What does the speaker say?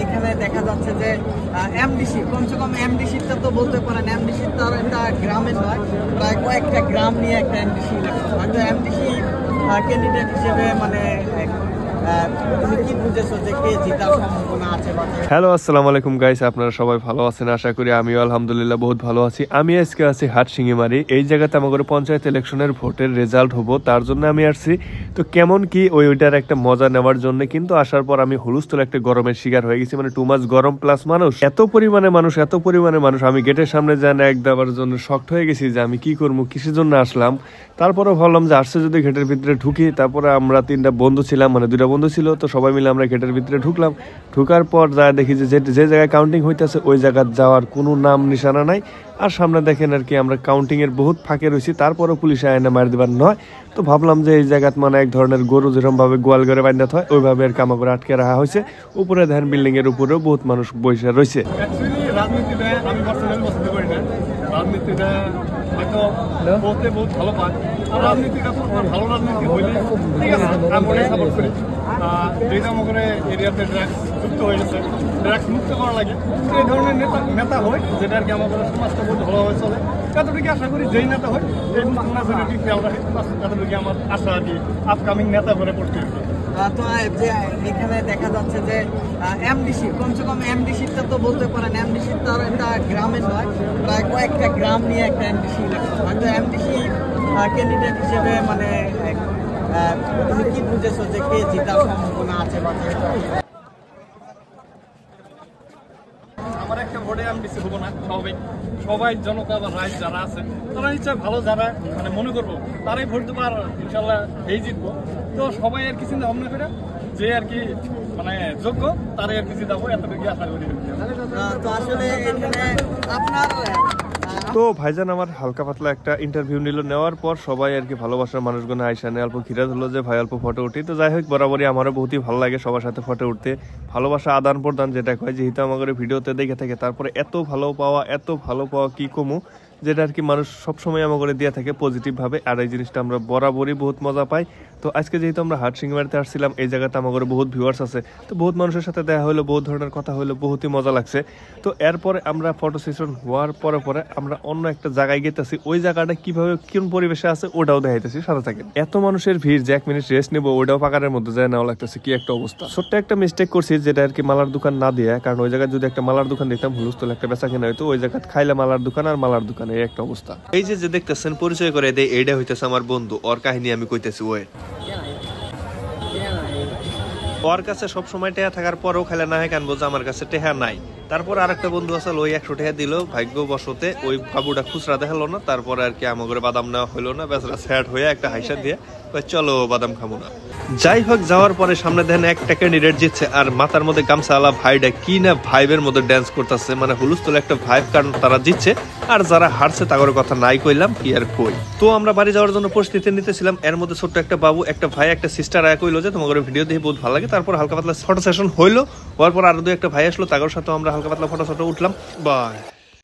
এখানে দেখা যাচ্ছে যে এমডিসি কমসে কম এমডিসিটা তো বলতে পারেন, এমডিসি তো আর একটা গ্রামের নয়, প্রায় কয়েকটা গ্রাম নিয়ে একটা এমডিসি ইলেকশন। হয়তো এমডিসি ক্যান্ডিডেট হিসেবে মানে হ্যালো আসসালামু আলাইকুম গাইস, আপনারা সবাই ভালো আছেন আশা করি। আমিও আলহামদুলিল্লাহ বহুত ভালো আছি। আমি আজকে আছি হাটশিঙ্গিমারি। এই জায়গাতে আমাদের পঞ্চায়েত ইলেকশনের ভোটের রেজাল্ট হবো, তার জন্য আমি আসছি। তো কেমন কি ওইটার একটা মজা নেওয়ার জন্য, কিন্তু আসার পর আমি হুলস্থুল একটা গরমের শিকার হয়ে গেছি। মানে 2 মাস গরম প্লাস মানুষ, এত পরিমাণে মানুষ আমি গেটের সামনে যান এক দেওয়ার জন্য শক্ত হয়ে গেছি যে আমি কি করবো, কিসের জন্য আসলাম। তারপরে ভাবলাম যে আসছে যদি গেটের ভিতরে ঢুকি। তারপরে আমরা 3টা বন্ধু ছিলাম, মানে 2টা বন্ধু ছিল, তো সবাই মিলে আমরা গেটের ভিতরে ঢুকলাম। ঢুকার পর যা দেখি যে জায়গায় কাউন্টিং হইতেছে ওই জায়গায় যাওয়ার কোনো নাম নিশানা নাই। আর সামনে দেখেন আর কি আমরা কাউন্টিং এর বহুত ফাঁকে রয়েছি, তারপরও পুলিশ আইনে মার দিবার নয়। তো ভাবলাম যে এই জায়গাত মানে এক ধরনের গরু যেরকম ভাবে গোয়াল ঘরে বান্ধাত হয় ওইভাবে আর কামা করে আটকে রাখা হয়েছে। উপরে দেখেন বিল্ডিং এর উপরেও বহুত মানুষ বসে রয়েছে। রাজনীতিটা হয়তো বলতে বহুত ভালো পায়, রাজনীতিটা ভালো রাজনীতি হইলে ঠিক আছে, আমরা সাপোর্ট করি। যেটা আমাদের এরিয়াতে ড্রাগস যুক্ত হয়ে গেছে, ড্রাগস মুক্ত করা লাগে, এই ধরনের নেতা হয় যেটা আর কি আমাদের সমাজটা বহুত ভালোভাবে চলে। এতটুকু আশা করি যেই নেতা হয় এই মেজরিটি খেয়াল রাখে, এতটুকু আমার আশা আর কি আপকামিং নেতা করে পড়তে হবে। তো যে এখানে দেখা যাচ্ছে যে এমডিসি কমসে কম এমডিসিটা তো বলতে পারেন, এমডিসি তো আর একটা গ্রামের নয়, প্রায় কয়েকটা গ্রাম নিয়ে একটা এমডিসি ইলেকশন। হয়তো এমডিসি ক্যান্ডিডেট হিসেবে মানে তুমি কি বুঝেছো যে কে জেতার সম্ভাবনা আছে? বা আমার একটা ভোটে এমডিসি হবো না, স্বাভাবিক। সবাই জনতা বা রাইজ যারা আছে তারা ইচ্ছা ভালো, যারা মানে মনে করবো তারাই ভোট দেবো, আর ইনশাল্লাহ এই জিতবো। তো সবাই আর কি চিন্তা ভাবনা করে যে আর কি মানে যোগ্য তারাই আর কি জিতাবো, এতটুকু আশা করি। তো আসলে এখানে আপনার তো ভাইজান আমার হালকা পাতলা একটা ইন্টারভিউ নিল, নেওয়ার পর সবাই আর কি ভালোবাসার মানুষগুলো আইসানে অল্প ঘিরা ধরলো যে ভাই অল্প ফটো উঠি। তো যাই হোক, বরাবরই আমারও বহুতই ভালো লাগে সবার সাথে ফটো উঠতে, ভালোবাসা আদান প্রদান যেটা কয়, যেহেতু আমাদের ভিডিওতে দেখে থাকে। তারপরে এত ভালো পাওয়া কি কমু, যেটা আর কি মানুষ সবসময় আমাকে দিয়ে থাকে পজিটিভভাবে। আর এই জিনিসটা আমরা বরাবরই বহুত মজা পাই। তো আজকে যেহেতু আমরা হাটশিঙ্গিমারিতে আসছিলাম, এই জায়গাতে আমাদের বহুত ভিউয়ার্স আছে, তো বহুত মানুষের সাথে দেখা হলো, বহুত ধরনের কথা হলো, বহুতই মজা লাগছে। তো এরপরে আমরা ফটো সেশন হওয়ার পরে আমরা অন্য একটা জায়গায় গেতেছি। ওই জায়গাটা কিভাবে কোন পরিবেশে আছে ওটাও দেখাইতেছি, সাথে থাকেন। এত মানুষের ভিড় যে 1 মিনিট রেস্ট নেবো ওটাও পাকারের মধ্যে যায় নেওয়া লাগতেছে, কি একটা অবস্থা। ছোট্ট একটা মিস্টেক করছি, যেটা আর কি মালার দোকান না দিয়ে, কারণ ওই জায়গায় যদি একটা মালার দোকান দিতাম হুলস্থুল একটা বেচা কেনা হইতো। ওই জায়গায় খাইলে মালার দোকান আর মালার দোকান, এই একটা অবস্থা। এই যে দেখতেছেন পরিচয় করে দেয়, এইটা হইতেছে আমার বন্ধু, ওর কাহিনী আমি কইতেছি। ওর কাছে সবসময় টেহা থাকার পরেও খেলে না হয় কানবো যে আমার কাছে টেহা নাই। তারপর আরেকটা বন্ধু আছে, ওই 100 টাকা দিল, ভাগ্যবশতে ওই বাবুটা খুচরা দেখালো না। তারপরে আর কি আমাদের বাদাম নেওয়া হইলো না, বেচারা স্যাড হয়ে একটা হাইসা দিয়ে চলো বাদাম খাবো না। যাই হোক, যাওয়ার পরে সামনে দেখেন একটা ক্যান্ডিডেট জিতছে, আর মাথার মধ্যে গামছা আলা ভাইটা কি না ভাইবের মধ্যে ড্যান্স করতেছে, মানে হুলস্থুল একটা ভাইব, কারণ তারা জিতছে। আর যারা হারছে তাদের কথা নাই কইলাম, কি আর কই। তো আমরা বাড়ি যাওয়ার জন্য প্রস্তুতি নিতেছিলাম, এর মধ্যে ছোট্ট একটা বাবু, একটা ভাই, একটা সিস্টার আয়া কইলো যে তোমাদের ভিডিও দেখে বহুত ভালো লাগে। তারপর হালকা পাতলা ফটো সেশন হইলো, হওয়ার পর আরো 2 একটা ভাই আসলো, তাদের সাথে আমরা হালকা পাতলা ফটো উঠলাম। বাই।